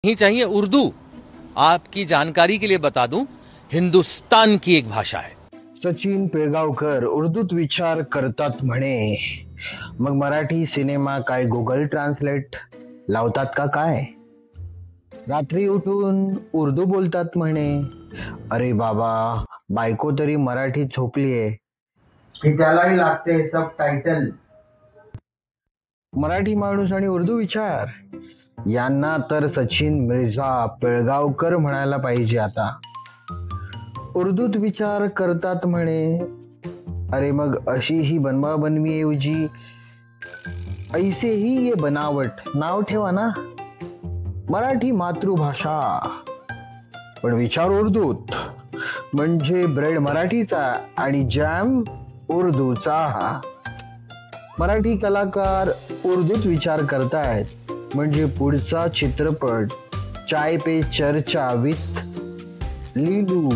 नहीं चाहिए उर्दू। आपकी जानकारी के लिए बता दूं, हिंदुस्तान की एक भाषा है। सचिन पिळगावकर उर्दूत विचार करतात म्हणे, मग मराठी सिनेमा काय गुगल ट्रान्सलेट लावतात का काय? रात्री उठून उर्दू बोलतात म्हणे. अरे बाबा, बायको तरी मराठीत झोपलीये की त्यालाही लागते सब टायटल. मराठी माणूस आणि उर्दू विचार यांना तर सचिन मिर्झा पिळगावकर म्हणायला पाहिजे आता. उर्दूत विचार करतात म्हणे. अरे मग अशी ही बनवाबनवी ऐवजी ऐसे ही ये बनावट नाव ठेवा ना. मराठी मातृभाषा पण विचार उर्दूत, म्हणजे ब्रेड मराठीचा आणि जॅम उर्दूचा. मराठी कलाकार उर्दूत विचार करतायत म्हणजे पुढचा चित्रपट चाय पे चर्चा विथ लीडू.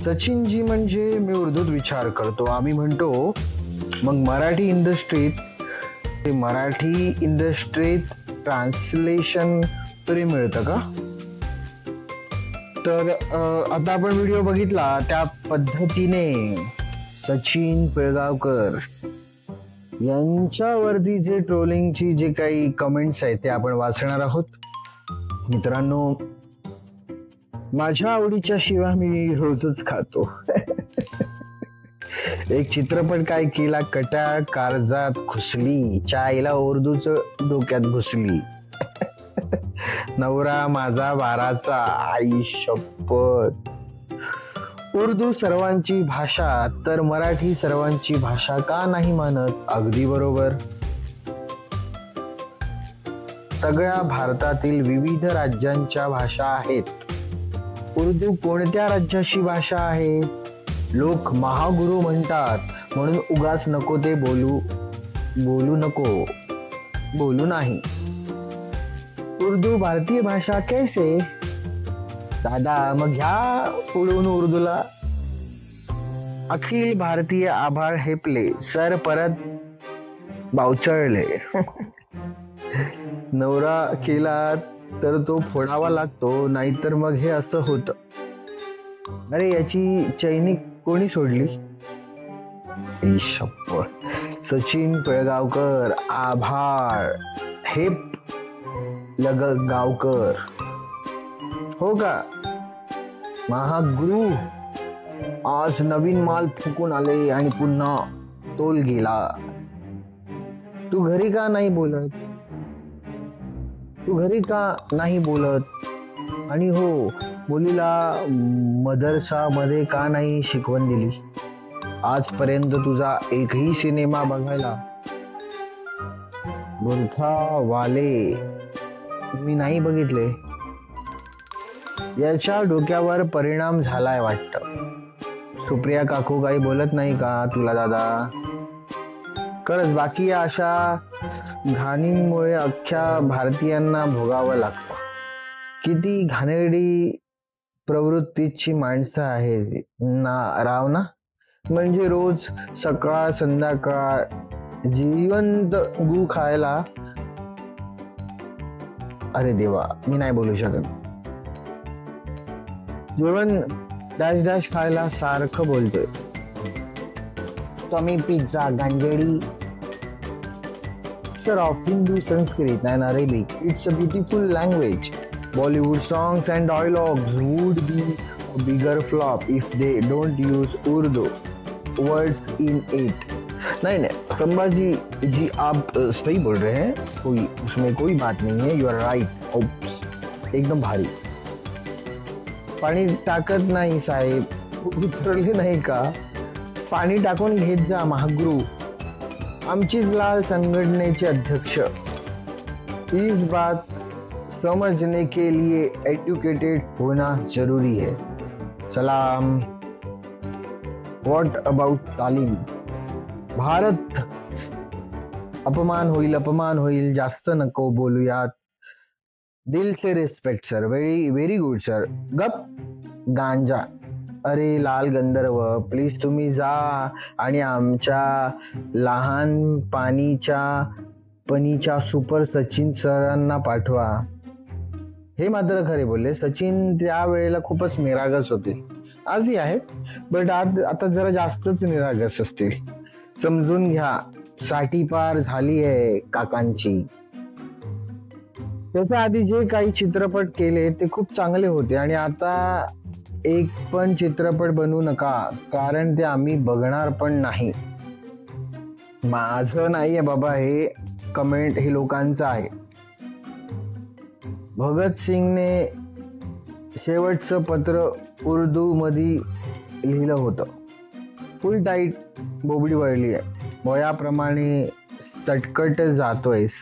सचिनजी म्हणजे मी उर्दूत विचार करतो आम्ही म्हणतो, मग मराठी इंडस्ट्रीत ट्रान्सलेशन तरी मिळतं का? तर आता आपण व्हिडिओ बघितला त्या पद्धतीने सचिन पिळगावकर यांच्यावरती जे ट्रोलिंगची जे काही कमेंट्स आहेत ते आपण वाचणार आहोत. मित्रांनो, माझ्या आवडीच्या शिवा मी रोजच खातो. एक चित्रपट काय केला कटाळ काळजात घुसली, चायला उर्दूच डोक्यात घुसली. नवरा माझा बाराचा, आई शपथ. उर्दू सर्वांची भाषा तर मराठी सर्वांची भाषा का नाही मानत? अगदी बरोबर. सगळ्या भारतातील विविध राज्यांच्या भाषा आहेत. उर्दू कोणत्या राज्याची भाषा आहे? लोक महागुरु म्हणतात म्हणून उगाच नको ते बोलू नाही. उर्दू भारतीय भाषा कैसे? दादा मग ह्या पुढून उर्दूला. अखिल भारतीय आभाळ हेपले, सर परत बावचळले. नवरा केला तर तो फोडावा लागतो, नाहीतर मग हे असं होतं. अरे याची चैनी कोणी सोडली? सचिन पिळगावकर आभाळ हेप गावकर हो का? महागुरु आज नवीन माल फुकून आले आणि पुन्हा तोल गेला. तू घरी का नाही बोलत? आणि हो, मुलीला मदरसा मध्ये का नाही शिकवण दिली? आजपर्यंत तुझा एकही सिनेमा बघायला बुरखा वाले मी नाही बघितले. याच्या डोक्यावर परिणाम झालाय वाटतं. सुप्रिया काकू काही बोलत नाही का तुला दादा? खरंच बाकी अशा घाणींमुळे अख्ख्या भारतीयांना भोगावं लागतं. किती घाणेरडी प्रवृत्तीची माणसं आहे ना राव ना. म्हणजे रोज सकाळ संध्याकाळ जिवंत गू खायला. अरे देवा, मी नाही बोलू शकत. जेवण डॅश डॅश खायला सारखं बोलतोय. टॉमी पिझ्झा गांजेडी. Sir of Hindu Sanskrit and Arabic, it's a beautiful language. Bollywood songs and dialogues would be a bigger flop if they don't use Urdu words in it. नहीं, संभाजी जी आप सही बोल रहे हैं, उसमें कोई बात नहीं है. You are right. एकदम भारी. पाणी टाकत नाही साहेब, उतरले नाही का? पाणी टाकून घेत जा महागुरु. आमचीच लाल संगठनेचे अध्यक्ष. इस बात समझने के लिए एजुकेटेड होना जरूरी है. सलाम. व्हाट अबाउट तालीम? भारत. अपमान होईल. जास्त नको बोलूयात. दिल से respect sir. Very good sir. गप. गांजा. अरे लाल गंधर्व, प्लीज तुम्ही जा आणि आमच्या लहान पणीच्या सुपर सचिन सरांना पाठवा. हे मात्र खरे बोलले. सचिन त्या वेळेला खूपच निरागस होते, आजही आहेत, बट आता जरा जास्तच निरागस असतील. समजून घ्या, साठी पार झाली आहे काकांची. त्याच्या आधी जे काही चित्रपट केले ते खूप चांगले होते आणि आता एक पण चित्रपट बनवू नका, कारण ते आम्ही बघणार पण नाही. माझं नाहीये बाबा हे कमेंट, हे लोकांचं आहे. भगत सिंगने शेवटचं पत्र उर्दू मध्ये लिहिलं होतं. फुल टाईट बोबडी वळली आहे. वयाप्रमाणे सटकट जातोयस,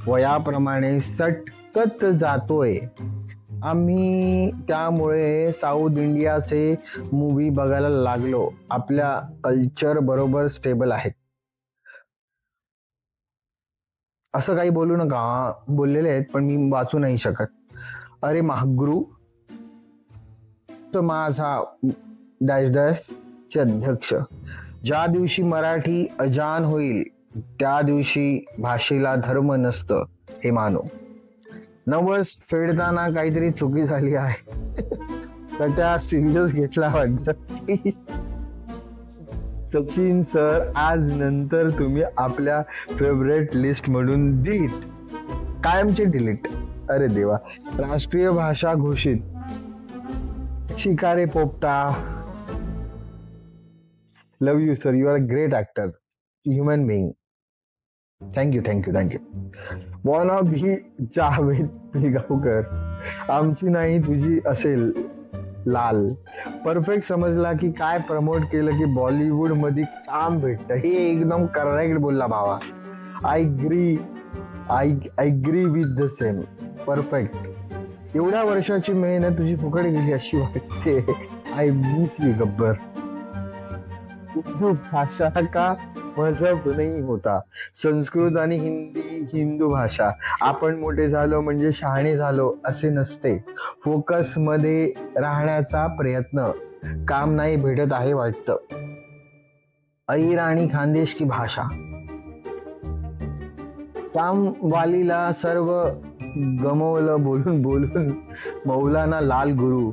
वयाप्रमाणे सटकत जातोय आम्ही, त्यामुळे साऊथ इंडियाचे मूवी बघायला लागलो. आपल्या कल्चर बरोबर स्टेबल आहेत. असं काही बोलू नका. बोललेले आहेत पण मी वाचू नाही शकत. अरे महागुरु, माझा डॅश डॅश चे अध्यक्ष, ज्या दिवशी मराठी अजान होईल त्या दिवशी भाषेला धर्म नसतं हे मानो. नवस फेडताना काहीतरी चुकी झाली आहे तर त्या सिरियस घेतला वाटतं. सचिन सर, आज नंतर तुम्ही आपल्या फेवरेट लिस्ट मधून डिलीट, कायमचे डिलीट. अरे देवा. राष्ट्रीय भाषा घोषित. शिकारे पोपटा. Love you sir, you are a great actor, human being. Thank you thank you thank you. वॉना भी जावेद पिळगावकर, आमची नाही तुझी असेल लाल. परफेक्ट समजला की काय प्रमोट केलं की बॉलिवूड मध्ये काम भेटतं. हे एकदम करेक्ट बोलला भावा. I agree with the same. Perfect. एवढ्या वर्षाची मेहनत तुझी फुकट गेली अशी वाटते. I miss you Gabbar. Urdu भाषा का मजहब नाही होता. संस्कृत आणि हिंदी हिंदू भाषा. आपण मोठे झालो म्हणजे शहाणे झालो असे नसते. फोकस मध्ये राहण्याचा प्रयत्न. काम नाही भेटत आहे वाटतं. ऐर आणि खानदेश की भाषा. कामवालीला सर्व गमवलं बोलून बोलून. मौलाना लाल गुरु.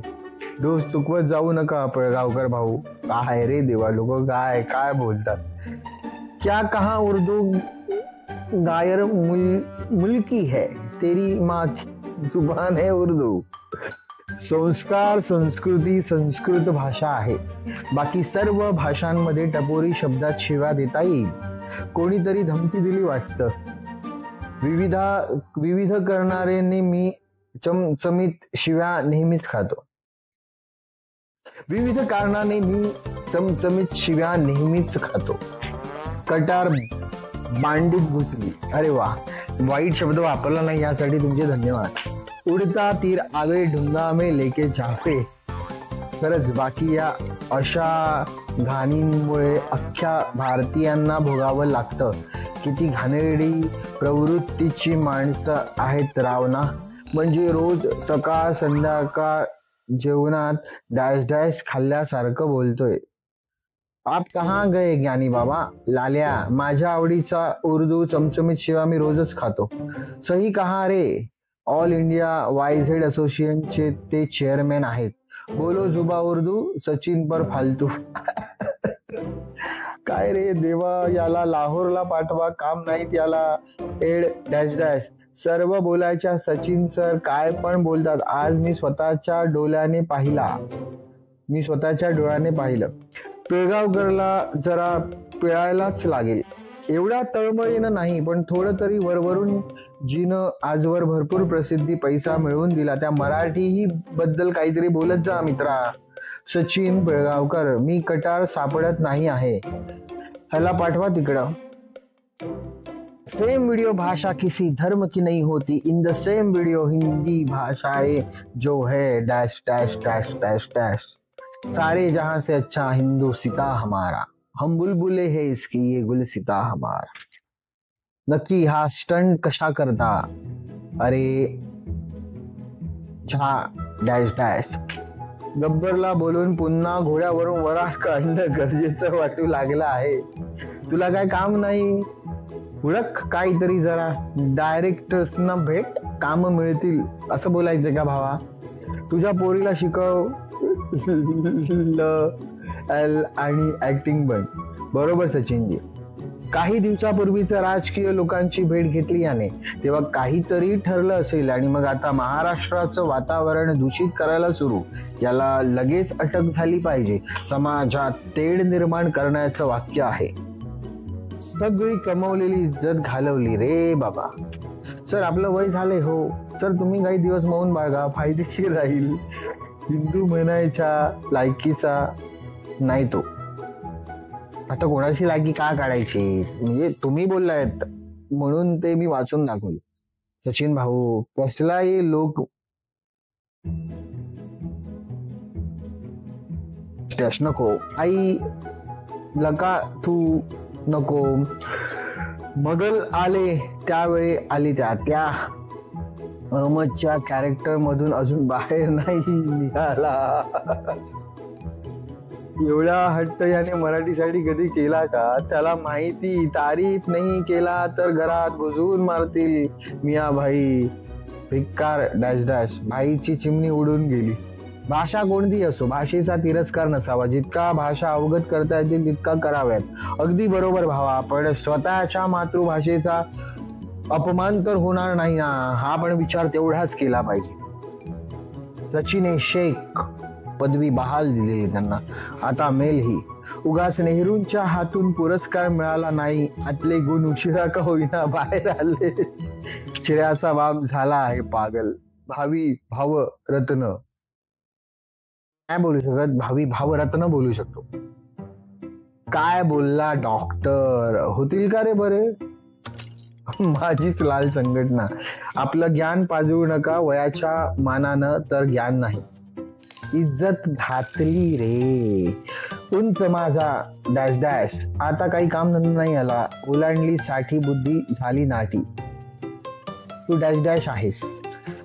डोस चुकवत जाऊ नका पळगावकर भाऊ. काय रे देवा, लोक काय काय बोलतात. क्या कहा उर्दू गायर मुल्की है, तेरी माँ की जुबान है उर्दू. संस्कार संस्कृती संस्कृत भाषा आहे. बाकी सर्व भाषांमध्ये टपोरी शब्दात शिव्या देता येईल. कोणीतरी धमकी दिली वाटतं. विविध करणारे मी चमचमीत शिव्या नेहमीच खातो. विविध कारणाने मी चमचमीत शिव्या नेहमीच खातो. कटार बांडीत घुसली. अरे वा, वाईट शब्द वापरला नाही यासाठी तुमचे धन्यवाद. उडता तीर आगे ढुंगा में लेके जावे. खरंच बाकी या अशा घाणींमुळे अख्ख्या भारतीयांना भोगावं लागतं. किती घाणेरडी प्रवृत्तीची माणसं आहेत राव ना. म्हणजे रोज सकाळ संध्याकाळ जेवणात डॅश डॅश खाल्ल्यासारखं बोलतोय. आप कहाँ गए ज्ञानी बाबा. लाल्या, माझ्या आवडीचा उर्दू चमचमीत शिवा मी रोजच खातो. सही कहा रे. ऑल इंडिया वायझेड असोसिएशनचे ते चेअरमॅन आहेत. बोलो जुबा उर्दू, सचिन पर फालतू. काय रे देवा, याला लाहोरला पाठवा, काम नाहीत याला. एड डॅश डॅश. सर्व बोलायच्या सचिन सर काय पण बोलतात. आज मी स्वतःच्या डोळ्याने पाहिलं. पिळगावकरला जरा पिळायलाच लागेल. एवढ्या तळमळीनं नाही, पण थोडं तरी वरवरून जिनं आजवर भरपूर प्रसिद्धी पैसा मिळवून दिला त्या मराठी बद्दल काहीतरी बोलत जा मित्रा. सचिन पिळगावकर. मी कटार सापडत नाही आहे. ह्याला पाठवा तिकडं. सेम वीडियो भाषा किसी धर्म की नहीं होती. In the same video Hindi भाषाएं जो है dash dash dash dash dash. सारे जहां से अच्छा हिंदू सिता हमारा. हम बुलबुले है इसकी ये गुलसिता हमारा. नक्की हा स्टंट कशा करता. अरे झा डॅश डॅश. गब्बरला बोलून पुन्हा घोड्यावरून वरात काढणं गरजेचं वाटू लागलं आहे. तुला काय काम नाही. हुडक काहीतरी जरा, डायरेक्टर्सना भेट, काम मिळतील असं बोलायचं का भावा? तुझ्या पोरीला शिकव एल आणि ऍक्टिंग बन. बरोबर सचिनजी. काही दिवसापूर्वीच राजकीय लोकांची भेट घेतली याने, तेव्हा काहीतरी ठरलं असेल आणि मग आता महाराष्ट्राचं वातावरण दूषित करायला सुरू. याला लगेच अटक झाली पाहिजे. समाजात तेढ निर्माण करण्याचं वाक्य आहे. सगळी कमवलेली इज्जत घालवली रे बाबा. सर आपलं वय झालंय हो. सर तुम्ही काही दिवस मौन बाळगा, फायदेशीर राहील. हिंदू म्हणायच्या लायकीचा नाही तो. आता कोणाची लायकी का काढायची? म्हणजे तुम्ही बोललायत म्हणून ते मी वाचून दाखवलं. सचिन भाऊ कसलाही लोक नको. आई लका तू नको. मगल आले त्यावेळी आली त्या अहमदच्या कॅरेक्टर मधून अजून बाहेर नाही निघाला. एवढा हट्ट याने मराठीसाठी कधी केला का? त्याला माहिती तारीफ नाही केला तर घरात घुसून मारतील. मिया भाई भिक्कार डॅश डॅश. भाईची चिमणी उडून गेली. भाषा कोणती असो, भाषेचा तिरस्कार नसावा. जितका भाषा अवगत करता येतील तितका कराव्यात. अगदी बरोबर भावा, पण स्वतःच्या मातृभाषेचा अपमान तर होणार नाही ना, हा पण विचार तेवढाच केला पाहिजे. सचिन शेख पदवी बहाल दिलेली त्यांना. आता मेल ही. उगाच नेहरूंच्या हातून पुरस्कार मिळाला नाही, आतले गुण उशिरा का होईना बाहेर आले. श्रेयाचा बाप झाला आहे पागल. भावी भावरत्न काय बोलू शकत? भावी भावरत्न बोलू शकतो. काय बोलला डॉक्टर? होतील का रे बरे? माझीच लाल संघटना. आपलं ज्ञान पाजवू नका वयाच्या मानानं, तर ज्ञान नाही. इज्जत घातली रे. उंच माझा डॅश डॅश. आता काही काम धंदा नाही आला. ओलांडली साठी बुद्धी झाली नाटी. तू डॅश डॅश आहेस.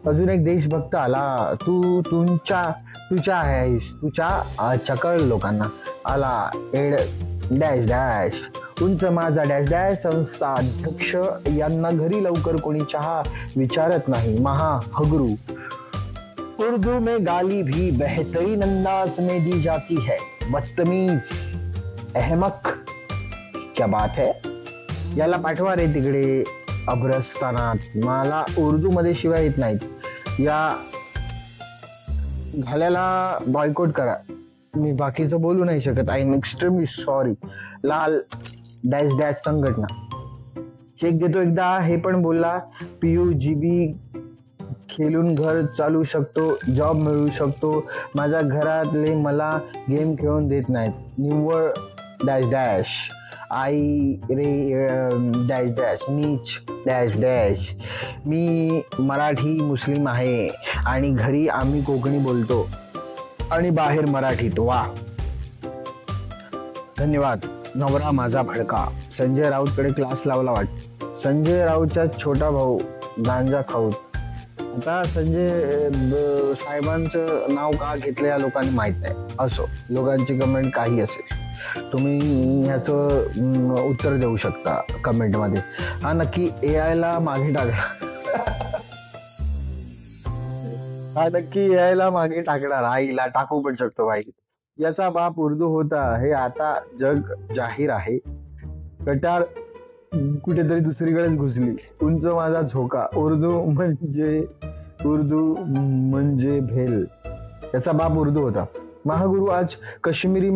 अजून एक देशभक्त आला. तुझ्या आहेस. तुझ्या चकळ लोकांना आला एड डॅश डॅश. उंच माझा डॅश डॅश. संस्था अध्यक्ष यांना घरी लवकर कोणी चहा विचारत नाही. महा हगरू. उर्दू में गाली भी बेहतरीन अंदाज में दी जाती है. बदतमीज, अहमक, क्या बात है. याला पाठवा रे तिकडे अभ्रस्थानात. मला उर्दू मध्ये शिवाय येत नाहीत. या घाल्याला बॉयकॉट करा. मी बाकीचं बोलू नाही शकत. I am extremely sorry. लाल डॅश डॅश संघटना. चेक देतो एकदा. हे पण बोलला. PUGB खेळून घर चालू शकतो, जॉब मिळू शकतो. माझ्या घरातले मला गेम खेळून देत नाहीत. निव्वळ डॅश डॅश. आई रे डॅश डॅश. नीच डॅश डॅश. मी मराठी मुस्लिम आहे आणि घरी आम्ही कोकणी बोलतो आणि बाहेर मराठीत. वा धन्यवाद. नवरा माझा भडका. संजय राऊतकडे क्लास लावला वाटत. संजय राऊतचा छोटा भाऊ गांजा खाऊत. आता संजय साहेबांचं नाव का घेतलं या लोकांनी माहित नाही. असो, लोकांची कमेंट काही असेल, तुम्ही ह्याचं उत्तर देऊ शकता कमेंट मध्ये. हा नक्की AI ला मागे टाकणार. हा नक्की AI ला मागे टाकणार. आईला टाकू पण शकतो भाई. याचा बाप उर्दू होता हे आता जग जाहीर आहे. कटार कुठेतरी दुसरीकडेच घुसली. उंच माझा झोका. उर्दू म्हणजे भेल. याचा बाप उर्दू होता. महागुरु आज कश्मीरी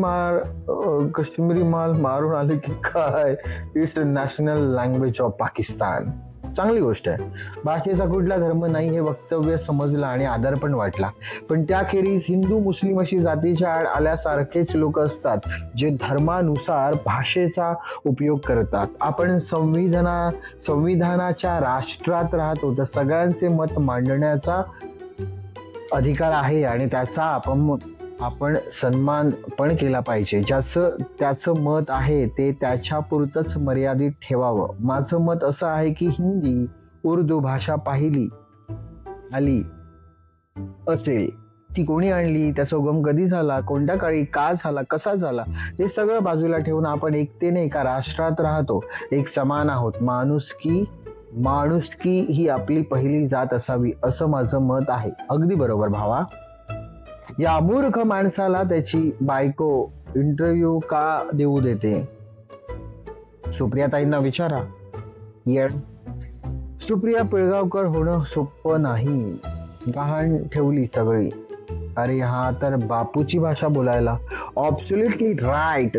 माल मारून आले की काय. It's national language of Pakistan. चांगली गोष्ट आहे. भाषेचा कुठला धर्म नाही हे वक्तव्य समजलं आणि आदर पण वाटला. पण त्याखेरीज हिंदू मुस्लिम अशी जातीच्या आड आल्यासारखेच लोक असतात जे धर्मानुसार भाषेचा उपयोग करतात. आपण संविधानाच्या राष्ट्रात राहतो तर सगळ्यांचे मत मांडण्याचा अधिकार आहे आणि त्याचा आपण सन्मान पण केला पाहिजे. त्याचं मत आहे ते त्याच्या पुरतच मर्यादित ठेवावं. माझं मत असं आहे की हिंदी उर्दू भाषा आली असेल ती कोणी आणली, त्याचा उगम कधी झाला, कोणत्या काळी, का झाला, कसा झाला, हे सगळं बाजूला ठेवून आपण एकतेने एका राष्ट्रात राहतो, एक समान आहोत. माणुसकी ही आपली पहिली जात असावी असं माझं मत आहे. अगदी बरोबर भावा. या मूर्ख माणसाला त्याची बायको इंटरव्ह्यू का देऊ देते? सुप्रियाताईंना विचारा. येड. सुप्रिया पिळगावकर होणं सोपं नाही. गहाण ठेवली सगळी. अरे हा तर बापूची भाषा बोलायला. Absolutely right.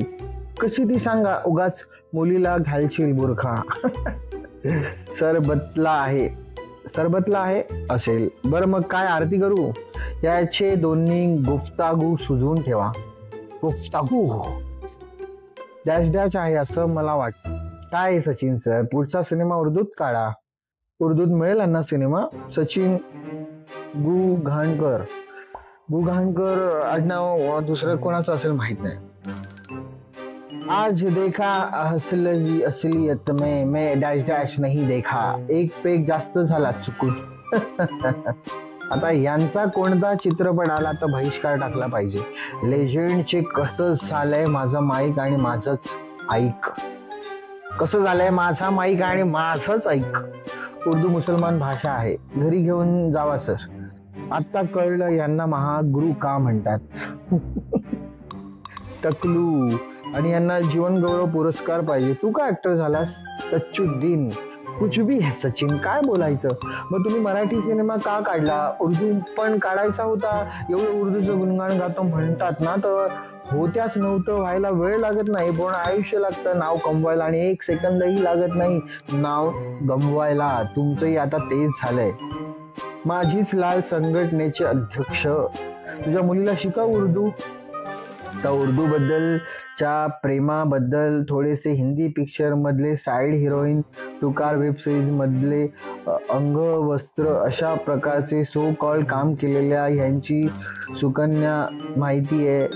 कशी ती सांगा, उगाच मुलीला घालशील बुरखा. सरबतला आहे असेल. बरं मग काय आरती करू? याचे दोन्ही गुफ्तागू सुजून ठेवा. गुफ्तागू डॅश डॅश आहे असं मला वाटतं. काय सचिन सर, पुढचा सिनेमा उर्दूत काढा. उर्दूत मिळेल ना सिनेमा? सचिन गुघाणकर आडनाव दुसरं कोणाचं असेल माहित नाही. आज देखा असलियत में मैं डॅश डॅश नहीं देखा. एक पेग जास्त झाला चुकून. आता यांचा कोणता चित्रपट आला तर बहिष्कार टाकला पाहिजे. लेजेंडचे कसं झालंय माझं माईक आणि माझंच ऐक. कसं झालंय माझा माईक आणि माझंच ऐक. उर्दू मुसलमान भाषा आहे. घरी घेऊन जावा सर. आता कळलं यांना महागुरु का म्हणतात. टकलू. आणि यांना जीवन गौरव पुरस्कार पाहिजे. तू का ऍक्टर झालास? सच्चुद्दीन. कुछ भी है सचिन, काय बोलायचं? मग तुम्ही मराठी सिनेमा का काढला? उर्दू पण काढायचा होता. एवढं उर्दूचं गुणगान गातो म्हणतात ना, तर होत्याच नव्हतं व्हायला वेळ लागत नाही, पण आयुष्य लागतं नाव कमवायला. आणि 1 सेकंदही लागत नाही नाव गमवायला. तुमचंही आता तेच झालंय. माझीच लाल संघटनेचे अध्यक्ष. तुझ्या मुलीला शिकव उर्दू. त्या उर्दू बद्दलच्या प्रेमाबद्दल थोडेसे हिंदी पिक्चर मधले साईड हिरोईन, टुकार वेब सिरीज मधले अंगवस्त्र अशा प्रकारचे सो कॉल्ड काम केलेल्या ह्यांची सुकन्या माहिती आहे.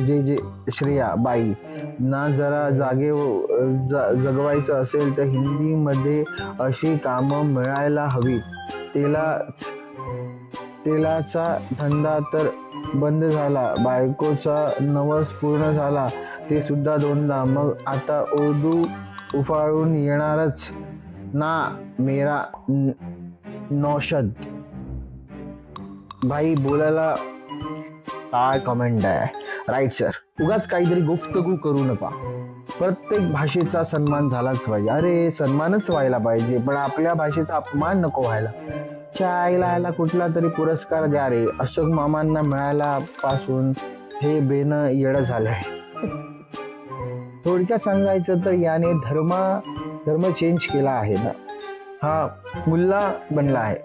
जे श्रेया बाई ना जरा जगवायचं असेल तर हिंदी मध्ये अशी कामं मिळायला हवी. तेलाचा धंदा तर बंद झाला. बायकोचा नवस पूर्ण झाला, ते सुद्धा 2दा. मग आता उर्दू उफाळून येणारच ना मेरा नौशद भाई. बोलायला काय कमेंट आहे. Right sir. उगाच काहीतरी गुफ्तगू करू नका. प्रत्येक भाषेचा सन्मान झालाच पाहिजे. अरे सन्मानच व्हायला पाहिजे, पण आपल्या भाषेचा अपमान नको व्हायला. चायला कुठला तरी पुरस्कार द्या रे. अशोक मामांना मिळाला पासून हे बेन येडं झालंय. थोडक्यात सांगायचं तर याने धर्म चेंज केला आहे ना. हा मुल्ला बनला आहे.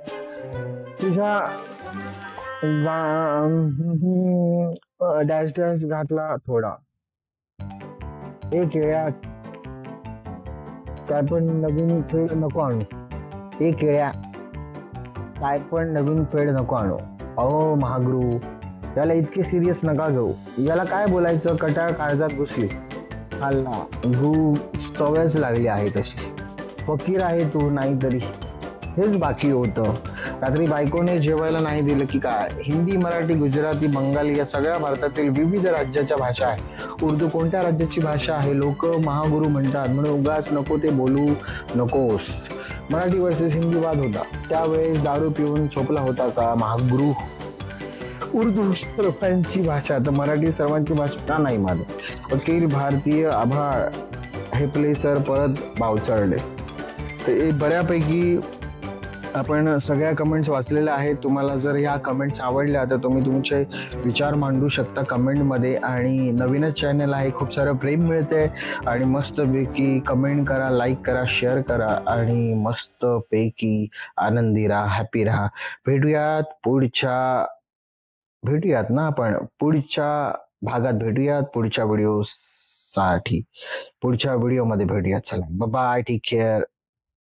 तुझ्या डॅश डॅश घातला थोडा. एक वेळा काय पण नवीन फेड नको आणू. एक वेळा काय पण नवीन फेड नको आणू. अहो महागुरु, याला इतके सिरियस नका घेऊ. याला काय बोलायचं, कटाळ काळजात घुसली. हल्ला सवयच लागली आहे तशी. फकीर आहे तू, नाही तरी हेच बाकी होतं. रात्री बायकोने जेवायला नाही दिलं की काय. हिंदी, मराठी, गुजराती, बंगाली या सगळ्या भारतातील विविध राज्याच्या भाषा आहे. उर्दू कोणत्या राज्याची भाषा आहे? लोक महागुरु म्हणतात म्हणून उगाच नको ते बोलू नकोस. मराठी वर्सेस हिंदी वाद होता, त्यावेळेस दारू पिऊन झोपला होता का महागुरु? उर्दू सर्वांची भाषा तर मराठी सर्वांची भाषा का नाही माझं? वकील भारतीय आभाळ हे प्ले सर परत बावचळले. तर बऱ्यापैकी आपण सगळ्या कमेंट्स वाचलेल्या आहेत. तुम्हाला जर ह्या कमेंट्स आवडल्या तर तुम्ही तुमचे विचार मांडू शकता कमेंटमध्ये. आणि नवीनच चॅनल आहे, खूप सारं प्रेम मिळते. आणि मस्तपैकी कमेंट करा, लाईक करा, शेअर करा आणि मस्तपैकी आनंदी राहा, हॅपी राहा. भेटूयात ना आपण पुढच्या भागात. भेटूयात पुढच्या व्हिडिओसाठी. पुढच्या व्हिडिओमध्ये भेटूयात. चला बाय, टेक केअर.